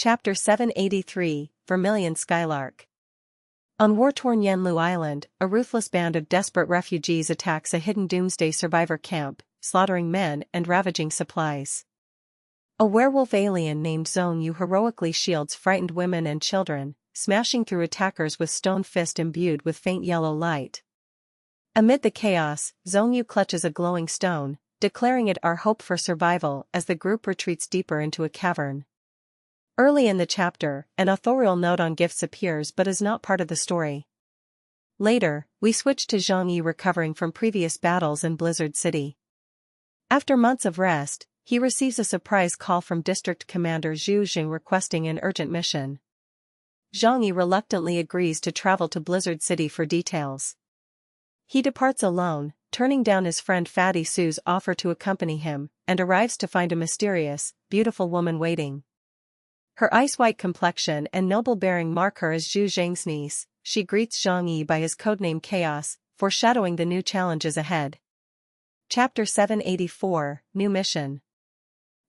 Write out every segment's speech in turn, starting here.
Chapter 783, Vermilion Skylark. On war-torn Yenlu Island, a ruthless band of desperate refugees attacks a hidden doomsday survivor camp, slaughtering men and ravaging supplies. A werewolf alien named Zhongyu heroically shields frightened women and children, smashing through attackers with stone fist imbued with faint yellow light. Amid the chaos, Zhongyu clutches a glowing stone, declaring it our hope for survival as the group retreats deeper into a cavern. Early in the chapter, an authorial note on gifts appears but is not part of the story. Later, we switch to Zhongyi recovering from previous battles in Blizzard City. After months of rest, he receives a surprise call from District Commander Zhu Jing requesting an urgent mission. Zhongyi reluctantly agrees to travel to Blizzard City for details. He departs alone, turning down his friend Fatty Sue's offer to accompany him, and arrives to find a mysterious, beautiful woman waiting. Her ice-white complexion and noble bearing mark her as Zhu Jing's niece. She greets Zhongyi by his codename Chaos, foreshadowing the new challenges ahead. Chapter 784, New Mission.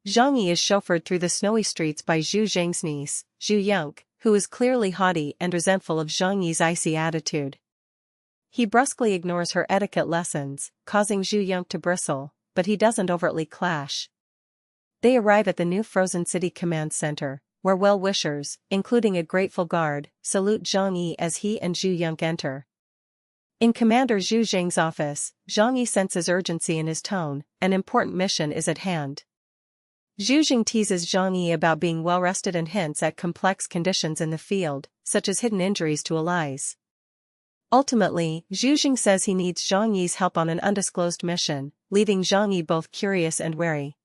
Zhongyi is chauffeured through the snowy streets by Zhu Jing's niece, Zhu Yonk, who is clearly haughty and resentful of Zhongyi's icy attitude. He brusquely ignores her etiquette lessons, causing Zhu Yonk to bristle, but he doesn't overtly clash. They arrive at the new Frozen City Command Center, where well-wishers, including a grateful guard, salute Zhongyi as he and Zhu Yonk enter. In Commander Zhu Jing's office, Zhongyi senses urgency in his tone. An important mission is at hand. Zhu Jing teases Zhongyi about being well-rested and hints at complex conditions in the field, such as hidden injuries to allies. Ultimately, Zhu Jing says he needs Zhongyi's help on an undisclosed mission, leaving Zhongyi both curious and wary.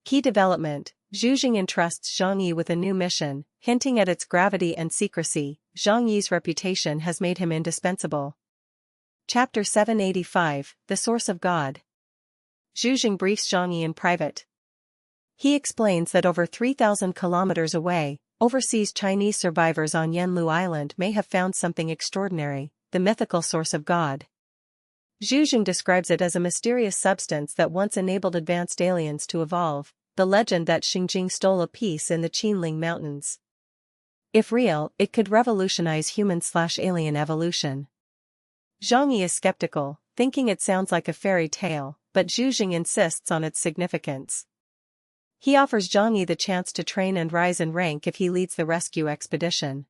Key development: Zhu Jing entrusts Zhongyi with a new mission, hinting at its gravity and secrecy. Zhongyi's reputation has made him indispensable. Chapter 785, The Source of God. Zhu Jing briefs Zhongyi in private. He explains that over 3,000 kilometers away, overseas Chinese survivors on Yenlu Island may have found something extraordinary, the mythical source of God. Zhu Jing describes it as a mysterious substance that once enabled advanced aliens to evolve, the legend that Xingjing stole a piece in the Qinling Mountains. If real, it could revolutionize human/alien evolution. Zhongyi is skeptical, thinking it sounds like a fairy tale, but Zhu Jing insists on its significance. He offers Zhongyi the chance to train and rise in rank if he leads the rescue expedition.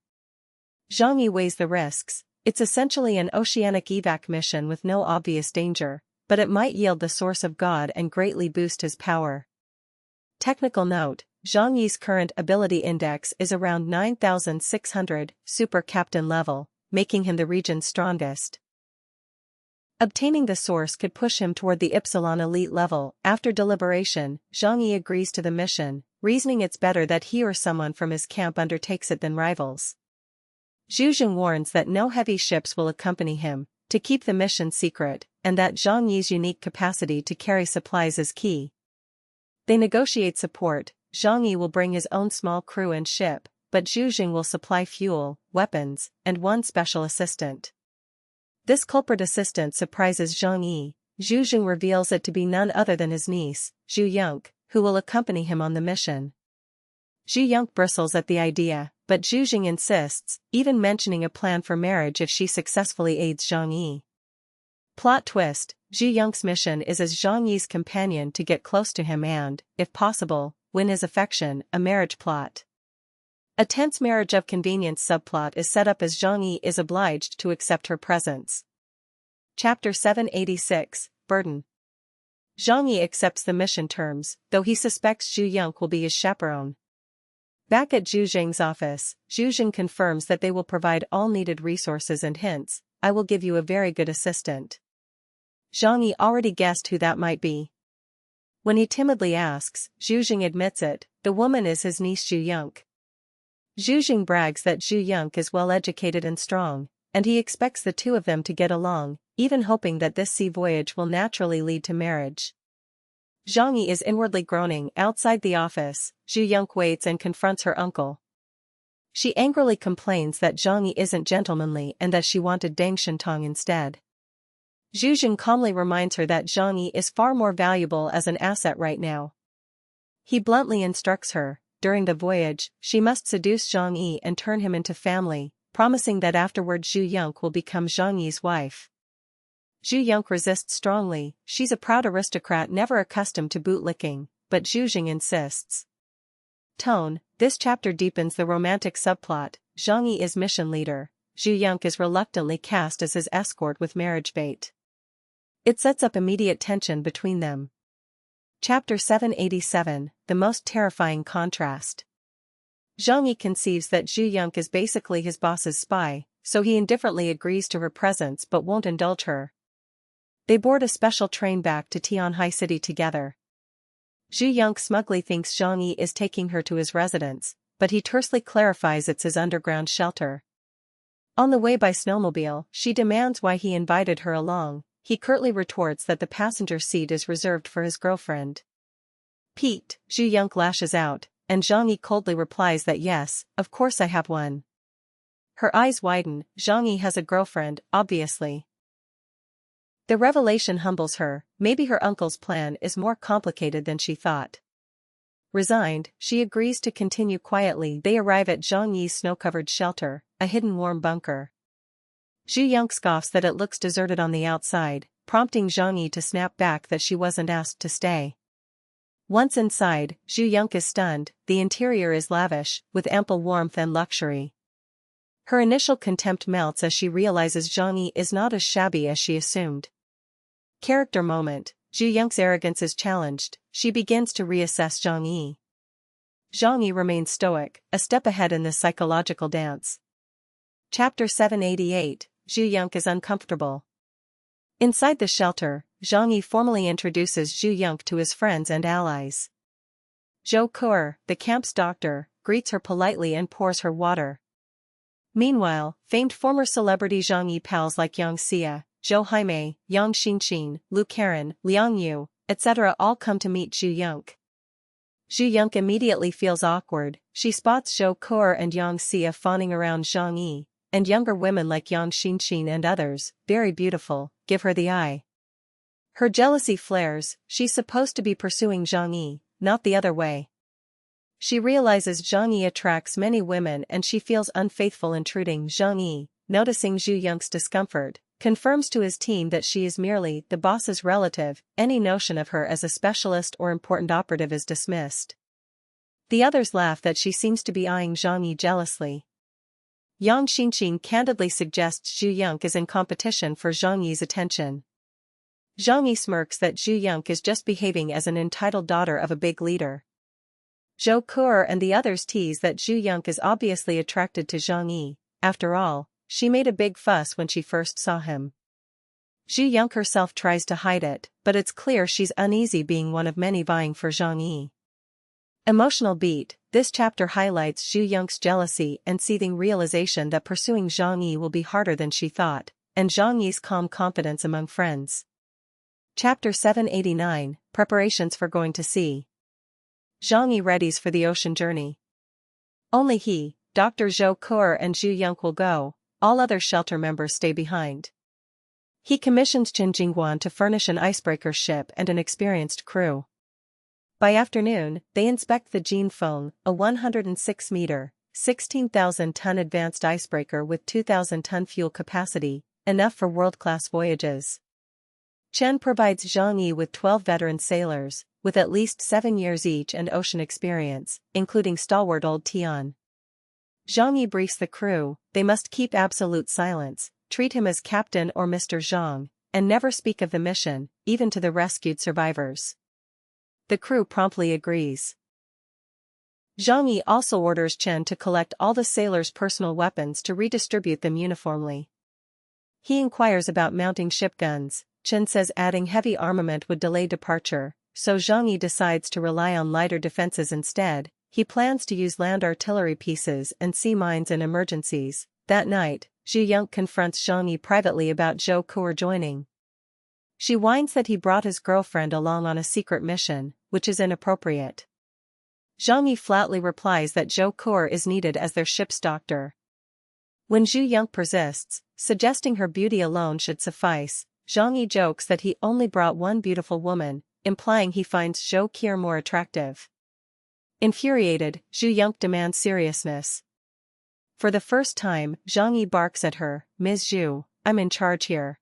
Zhongyi weighs the risks. It's essentially an oceanic evac mission with no obvious danger, but it might yield the source of God and greatly boost his power. Technical note: Zhongyi's current ability index is around 9,600, super captain level, making him the region's strongest. Obtaining the source could push him toward the Epsilon elite level. After deliberation, Zhongyi agrees to the mission, reasoning it's better that he or someone from his camp undertakes it than rivals. Zhu Jing warns that no heavy ships will accompany him, to keep the mission secret, and that Zhongyi's unique capacity to carry supplies is key. They negotiate support. Zhongyi will bring his own small crew and ship, but Zhu Jing will supply fuel, weapons, and one special assistant. This culprit assistant surprises Zhongyi. Zhu Jing reveals it to be none other than his niece, Zhu Yonk, who will accompany him on the mission. Zhu Yonk bristles at the idea, but Zhu Jing insists, even mentioning a plan for marriage if she successfully aids Zhongyi. Plot twist: Zhu Yonk's mission is as Zhongyi's companion to get close to him and, if possible, win his affection, a marriage plot. A tense marriage of convenience subplot is set up as Zhongyi is obliged to accept her presence. Chapter 786, Burden. Zhongyi accepts the mission terms, though he suspects Zhu Yonk will be his chaperone. Back at Zhu Jing's office, Zhu Jing confirms that they will provide all needed resources and hints. I will give you a very good assistant. Zhongyi already guessed who that might be. When he timidly asks, Zhu Jing admits it, the woman is his niece Zhu Yonk. Zhu Jing brags that Zhu Yonk is well educated and strong, and he expects the two of them to get along, even hoping that this sea voyage will naturally lead to marriage. Zhongyi is inwardly groaning. Outside the office, Zhu Yonk waits and confronts her uncle. She angrily complains that Zhongyi isn't gentlemanly and that she wanted Deng Shentong instead. Zhu Jing calmly reminds her that Zhongyi is far more valuable as an asset right now. He bluntly instructs her, during the voyage, she must seduce Zhang Yi and turn him into family, promising that afterward Zhu Yonk will become Zhang Yi's wife. Zhu Yonk resists strongly. She's a proud aristocrat never accustomed to bootlicking, but Zhu Jing insists. This chapter deepens the romantic subplot. Zhang Yi is mission leader. Zhu Yonk is reluctantly cast as his escort with marriage bait. It sets up immediate tension between them. Chapter 787, the most terrifying contrast. Zhang Yi conceives that Zhu Yonk is basically his boss's spy, so he indifferently agrees to her presence but won't indulge her. They board a special train back to Tianhai City together. Zhu Yonk smugly thinks Zhang Yi is taking her to his residence, but he tersely clarifies it's his underground shelter. On the way by snowmobile, she demands why he invited her along. He curtly retorts that the passenger seat is reserved for his girlfriend. Piqued, Zhu Yonk lashes out, and Zhang Yi coldly replies that yes, of course I have one. Her eyes widen. Zhang Yi has a girlfriend, obviously. The revelation humbles her. Maybe her uncle's plan is more complicated than she thought. Resigned, she agrees to continue quietly. They arrive at Zhang Yi's snow-covered shelter, a hidden warm bunker. Zhu Yonk scoffs that it looks deserted on the outside, prompting Zhang Yi to snap back that she wasn't asked to stay. Once inside, Zhu Yonk is stunned. The interior is lavish, with ample warmth and luxury. Her initial contempt melts as she realizes Zhang Yi is not as shabby as she assumed. Character moment. Zhu Yonk's arrogance is challenged. She begins to reassess Zhang Yi. Zhang Yi remains stoic, a step ahead in this psychological dance. Chapter 788, Zhu Yonk is uncomfortable. Inside the shelter, Zhang Yi formally introduces Zhu Yonk to his friends and allies. Zhou Ke, the camp's doctor, greets her politely and pours her water. Meanwhile, famed former celebrity Zhang Yi pals like Yang Xia, Zhou Haimei, Yang Xinqin, Lu Karen, Liang Yu, etc. all come to meet Zhu Yonk. Zhu Yonk immediately feels awkward. She spots Zhou Ke and Yang Xia fawning around Zhang Yi, and younger women like Yang Xinqin and others, very beautiful, give her the eye. Her jealousy flares. She's supposed to be pursuing Zhang Yi, not the other way. She realizes Zhang Yi attracts many women and she feels unfaithful intruding. Zhang Yi, noticing Zhu Yonk's discomfort, confirms to his team that she is merely the boss's relative. Any notion of her as a specialist or important operative is dismissed. The others laugh that she seems to be eyeing Zhang Yi jealously. Yang Xinqin candidly suggests Zhu Yonk is in competition for Zhang Yi's attention. Zhang Yi smirks that Zhu Yonk is just behaving as an entitled daughter of a big leader. Zhou Ke and the others tease that Zhu Yonk is obviously attracted to Zhang Yi. After all, she made a big fuss when she first saw him. Zhu Yonk herself tries to hide it, but it's clear she's uneasy being one of many vying for Zhang Yi. Emotional beat. This chapter highlights Zhu Yonk's jealousy and seething realization that pursuing Zhang Yi will be harder than she thought, and Zhang Yi's calm confidence among friends. Chapter 789, Preparations for Going to Sea. Zhang Yi readies for the ocean journey. Only he, Dr. Zhou Ke and Zhu Yonk will go. All other shelter members stay behind. He commissions Qin Jingguan to furnish an icebreaker ship and an experienced crew. By afternoon, they inspect the Jinfeng, a 106-meter, 16,000-ton advanced icebreaker with 2,000-ton fuel capacity, enough for world-class voyages. Chen provides Zhang Yi with 12 veteran sailors, with at least 7 years each and ocean experience, including stalwart old Tian. Zhang Yi briefs the crew. They must keep absolute silence, treat him as Captain or Mr. Zhang, and never speak of the mission, even to the rescued survivors. The crew promptly agrees. Zhang Yi also orders Chen to collect all the sailors' personal weapons to redistribute them uniformly. He inquires about mounting ship guns. Chen says adding heavy armament would delay departure, so Zhang Yi decides to rely on lighter defenses instead. He plans to use land artillery pieces and sea mines in emergencies. That night, Zhu Yonk confronts Zhang Yi privately about Zhou Ke joining. She whines that he brought his girlfriend along on a secret mission, which is inappropriate. Zhang Yi flatly replies that Zhou Ke is needed as their ship's doctor. When Zhu Yonk persists, suggesting her beauty alone should suffice, Zhang Yi jokes that he only brought one beautiful woman, implying he finds Zhou Ke more attractive. Infuriated, Zhu Yonk demands seriousness. For the first time, Zhang Yi barks at her, "Ms. Zhu, I'm in charge here.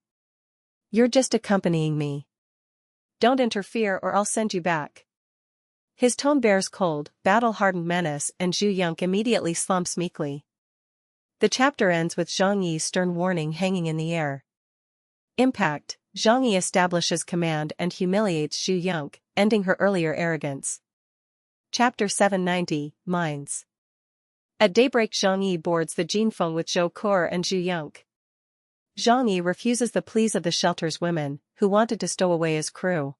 You're just accompanying me. Don't interfere or I'll send you back." His tone bears cold, battle-hardened menace and Zhu Yonk immediately slumps meekly. The chapter ends with Zhang Yi's stern warning hanging in the air. Impact: Zhang Yi establishes command and humiliates Zhu Yonk, ending her earlier arrogance. Chapter 790, Mines. At daybreak Zhang Yi boards the Jinfeng with Zhou Kur and Zhu Yonk. Zhang Yi refuses the pleas of the shelter's women, who wanted to stow away his crew.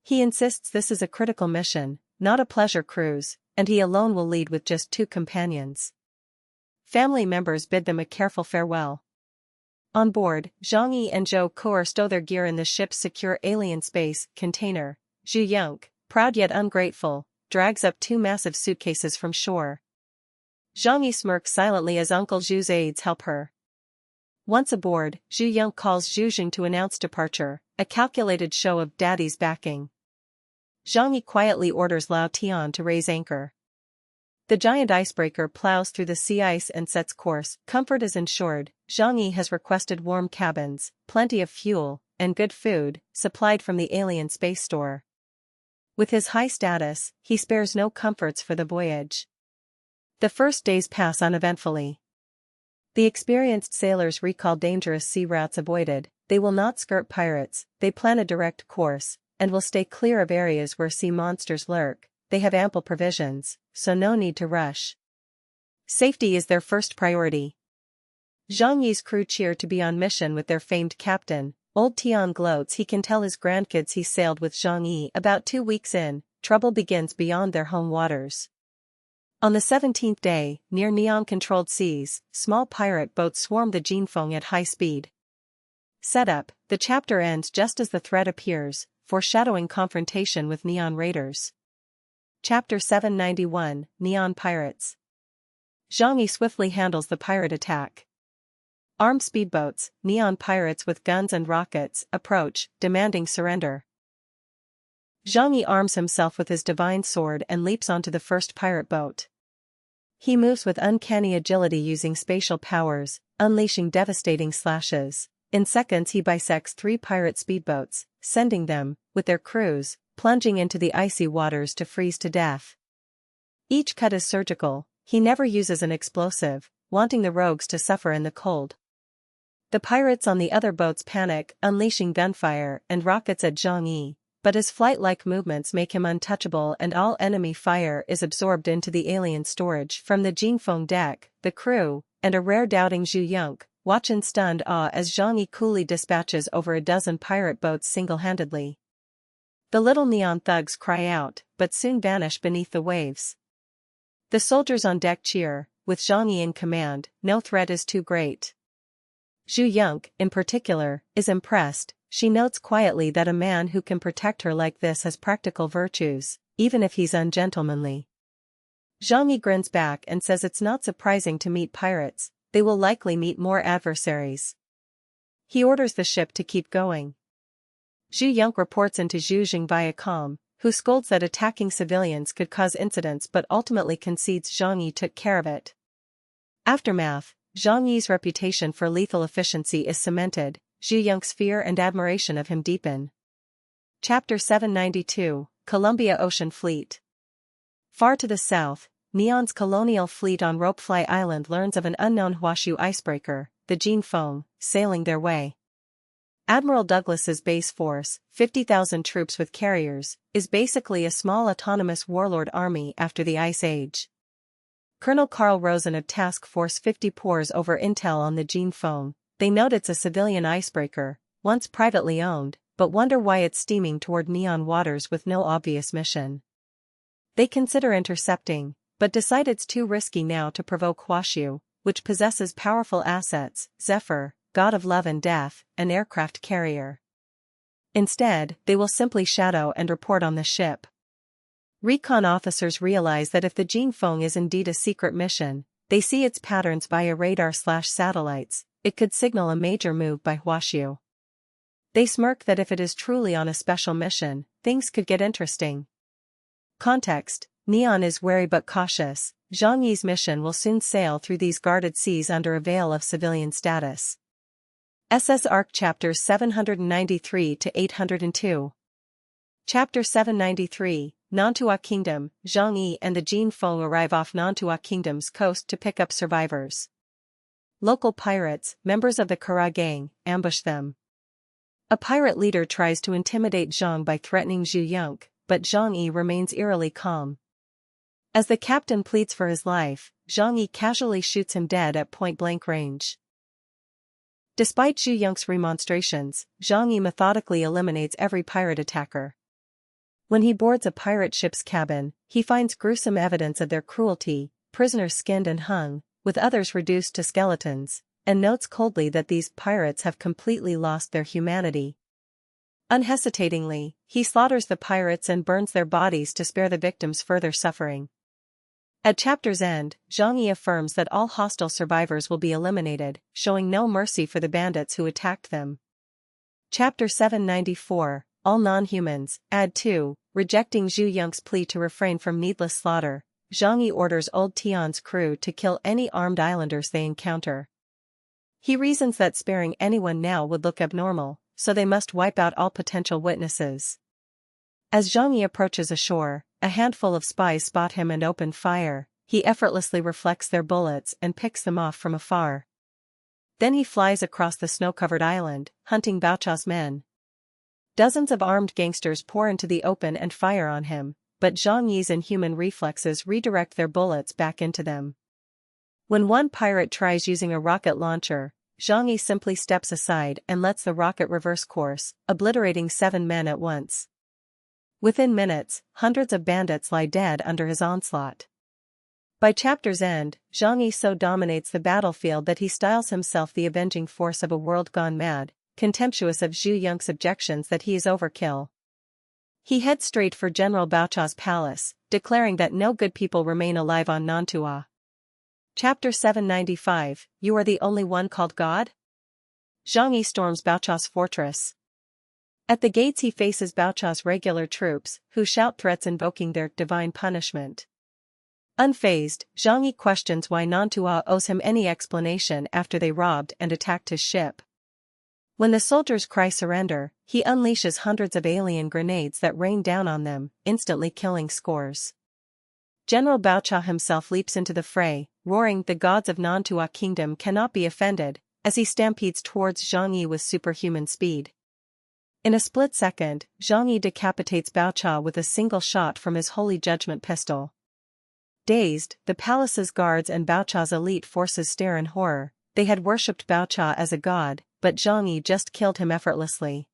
He insists this is a critical mission, not a pleasure cruise, and he alone will lead with just 2 companions. Family members bid them a careful farewell. On board, Zhang Yi and Zhou Kur stow their gear in the ship's secure alien space container. Zhu Yonk, proud yet ungrateful, drags up 2 massive suitcases from shore. Zhang Yi smirks silently as Uncle Zhu's aides help her. Once aboard, Zhu Yonk calls Zhu Jing to announce departure, a calculated show of daddy's backing. Zhang Yi quietly orders Lao Tian to raise anchor. The giant icebreaker plows through the sea ice and sets course. Comfort is ensured. Zhang Yi has requested warm cabins, plenty of fuel, and good food, supplied from the alien space store. With his high status, he spares no comforts for the voyage. The first days pass uneventfully. The experienced sailors recall dangerous sea routes avoided. They will not skirt pirates, they plan a direct course, and will stay clear of areas where sea monsters lurk. They have ample provisions, so no need to rush. Safety is their first priority. Zhang Yi's crew cheer to be on mission with their famed captain. Old Tian gloats he can tell his grandkids he sailed with Zhang Yi. About 2 weeks in, trouble begins beyond their home waters. On the 17th day, near neon-controlled seas, small pirate boats swarm the Jinfeng at high speed. Setup: the chapter ends just as the threat appears, foreshadowing confrontation with neon raiders. Chapter 791, Neon Pirates. Zhang Yi swiftly handles the pirate attack. Armed speedboats, neon pirates with guns and rockets, approach, demanding surrender. Zhang Yi arms himself with his divine sword and leaps onto the first pirate boat. He moves with uncanny agility using spatial powers, unleashing devastating slashes. In seconds he bisects 3 pirate speedboats, sending them, with their crews, plunging into the icy waters to freeze to death. Each cut is surgical. He never uses an explosive, wanting the rogues to suffer in the cold. The pirates on the other boats panic, unleashing gunfire and rockets at Zhang Yi, but his flight-like movements make him untouchable and all enemy fire is absorbed into the alien storage. From the Jinfeng deck, the crew, and a rare doubting Zhu Yonk, watch in stunned awe as Zhang Yi coolly dispatches over a dozen pirate boats single-handedly. The little neon thugs cry out, but soon vanish beneath the waves. The soldiers on deck cheer, with Zhang Yi in command. No threat is too great. Zhu Yonk, in particular, is impressed. She notes quietly that a man who can protect her like this has practical virtues, even if he's ungentlemanly. Zhang Yi grins back and says it's not surprising to meet pirates, they will likely meet more adversaries. He orders the ship to keep going. Zhu Yonk reports into Zhu Jing via comm, who scolds that attacking civilians could cause incidents but ultimately concedes Zhang Yi took care of it. Aftermath: Zhang Yi's reputation for lethal efficiency is cemented. Zhu Yonk's fear and admiration of him deepen. Chapter 792, Columbia Ocean Fleet. Far to the south, Neon's colonial fleet on Ropefly Island learns of an unknown Huashu icebreaker, the Jinfeng, sailing their way. Admiral Douglas's base force, 50,000 troops with carriers, is basically a small autonomous warlord army after the Ice Age. Colonel Carl Rosen of Task Force 50 pores over intel on the Jinfeng. They note it's a civilian icebreaker, once privately owned, but wonder why it's steaming toward neon waters with no obvious mission. They consider intercepting, but decide it's too risky now to provoke Huashu, which possesses powerful assets: Zephyr, god of love and death, an aircraft carrier. Instead, they will simply shadow and report on the ship. Recon officers realize that if the Jinfeng is indeed a secret mission, they see its patterns via radar/satellites, it could signal a major move by Huashu. They smirk that if it is truly on a special mission, things could get interesting. Context: Neon is wary but cautious. Zhang Yi's mission will soon sail through these guarded seas under a veil of civilian status. SS Arc Chapters 793 to 802. Chapter 793, Nantua Kingdom. Zhang Yi and the Jin Feng arrive off Nantua Kingdom's coast to pick up survivors. Local pirates, members of the Kara gang, ambush them. A pirate leader tries to intimidate Zhang by threatening Zhu Yonk, but Zhang Yi remains eerily calm. As the captain pleads for his life, Zhang Yi casually shoots him dead at point-blank range. Despite Zhu Yonk's remonstrations, Zhang Yi methodically eliminates every pirate attacker. When he boards a pirate ship's cabin, he finds gruesome evidence of their cruelty, prisoners skinned and hung, with others reduced to skeletons, and notes coldly that these pirates have completely lost their humanity. Unhesitatingly, he slaughters the pirates and burns their bodies to spare the victims further suffering. At chapter's end, Zhang Yi affirms that all hostile survivors will be eliminated, showing no mercy for the bandits who attacked them. Chapter 794, All Non-Humans, Add 2, rejecting Zhu Yonk's plea to refrain from needless slaughter, Zhang Yi orders Old Tian's crew to kill any armed islanders they encounter. He reasons that sparing anyone now would look abnormal, so they must wipe out all potential witnesses. As Zhang Yi approaches ashore, a handful of spies spot him and open fire. He effortlessly reflects their bullets and picks them off from afar. Then he flies across the snow-covered island, hunting Baocha's men. Dozens of armed gangsters pour into the open and fire on him, but Zhang Yi's inhuman reflexes redirect their bullets back into them. When one pirate tries using a rocket launcher, Zhang Yi simply steps aside and lets the rocket reverse course, obliterating 7 men at once. Within minutes, hundreds of bandits lie dead under his onslaught. By chapter's end, Zhang Yi so dominates the battlefield that he styles himself the avenging force of a world gone mad, contemptuous of Zhu Yonk's objections that he is overkill. He heads straight for General Baocha's palace, declaring that no good people remain alive on Nantua. Chapter 795, You Are the Only One Called God? Zhang Yi storms Baocha's fortress. At the gates he faces Baocha's regular troops, who shout threats invoking their divine punishment. Unfazed, Zhang Yi questions why Nantua owes him any explanation after they robbed and attacked his ship. When the soldiers cry surrender, he unleashes hundreds of alien grenades that rain down on them, instantly killing scores. General Baocha himself leaps into the fray, roaring, "The gods of Nantua Kingdom cannot be offended," as he stampedes towards Zhang Yi with superhuman speed. In a split second, Zhang Yi decapitates Baocha with a single shot from his Holy Judgment pistol. Dazed, the palace's guards and Baocha's elite forces stare in horror. They had worshipped Baocha as a god, but Zhang Yi just killed him effortlessly.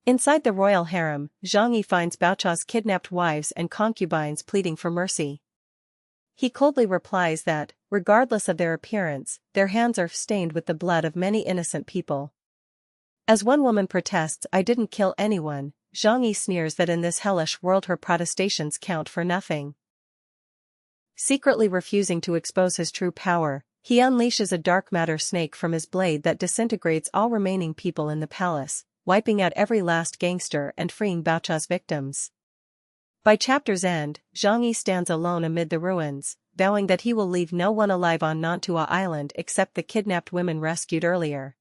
Inside the royal harem, Zhang Yi finds Baocha's kidnapped wives and concubines pleading for mercy. He coldly replies that, regardless of their appearance, their hands are stained with the blood of many innocent people. As one woman protests, "I didn't kill anyone," Zhang Yi sneers that in this hellish world her protestations count for nothing. Secretly refusing to expose his true power, he unleashes a dark matter snake from his blade that disintegrates all remaining people in the palace, wiping out every last gangster and freeing Baocha's victims. By chapter's end, Zhang Yi stands alone amid the ruins, vowing that he will leave no one alive on Nantua Island except the kidnapped women rescued earlier.